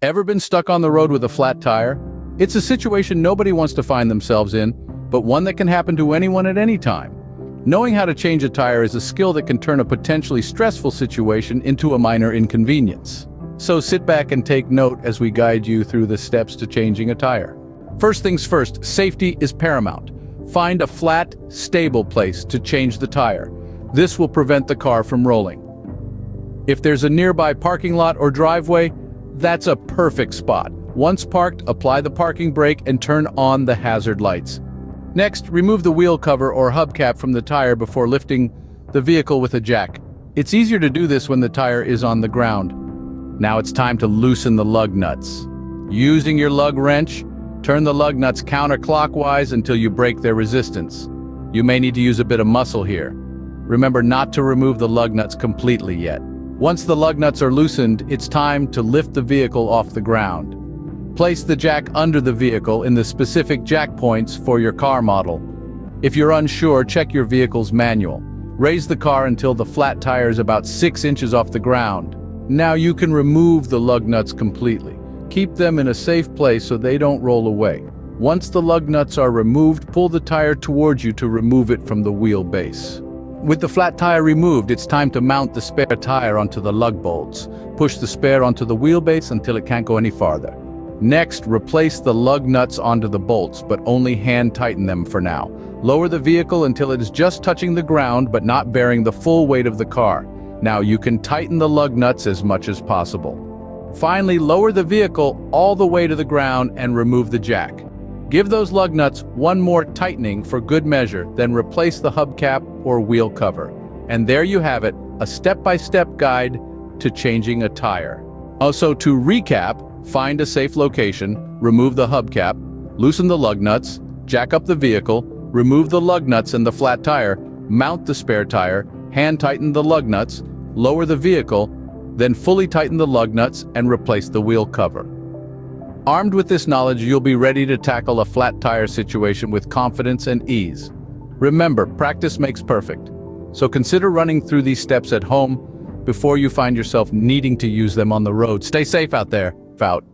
Ever been stuck on the road with a flat tire? It's a situation nobody wants to find themselves in, but one that can happen to anyone at any time. Knowing how to change a tire is a skill that can turn a potentially stressful situation into a minor inconvenience. So sit back and take note as we guide you through the steps to changing a tire. First things first, safety is paramount. Find a flat, stable place to change the tire. This will prevent the car from rolling. If there's a nearby parking lot or driveway, that's a perfect spot. Once parked, apply the parking brake and turn on the hazard lights. Next, remove the wheel cover or hubcap from the tire before lifting the vehicle with a jack. It's easier to do this when the tire is on the ground. Now it's time to loosen the lug nuts. Using your lug wrench, turn the lug nuts counterclockwise until you break their resistance. You may need to use a bit of muscle here. Remember not to remove the lug nuts completely yet. Once the lug nuts are loosened, it's time to lift the vehicle off the ground. Place the jack under the vehicle in the specific jack points for your car model. If you're unsure, check your vehicle's manual. Raise the car until the flat tire is about 6 inches off the ground. Now you can remove the lug nuts completely. Keep them in a safe place so they don't roll away. Once the lug nuts are removed, pull the tire towards you to remove it from the wheelbase. With the flat tire removed, it's time to mount the spare tire onto the lug bolts. Push the spare onto the wheelbase until it can't go any farther. Next, replace the lug nuts onto the bolts, but only hand tighten them for now. Lower the vehicle until it is just touching the ground but not bearing the full weight of the car. Now you can tighten the lug nuts as much as possible. Finally, lower the vehicle all the way to the ground and remove the jack. Give those lug nuts one more tightening for good measure, then replace the hubcap or wheel cover. And there you have it, a step-by-step guide to changing a tire. Also, to recap, find a safe location, remove the hubcap, loosen the lug nuts, jack up the vehicle, remove the lug nuts and the flat tire, mount the spare tire, hand tighten the lug nuts, lower the vehicle, then fully tighten the lug nuts and replace the wheel cover. Armed with this knowledge, you'll be ready to tackle a flat tire situation with confidence and ease. Remember, practice makes perfect. So consider running through these steps at home before you find yourself needing to use them on the road. Stay safe out there. Out.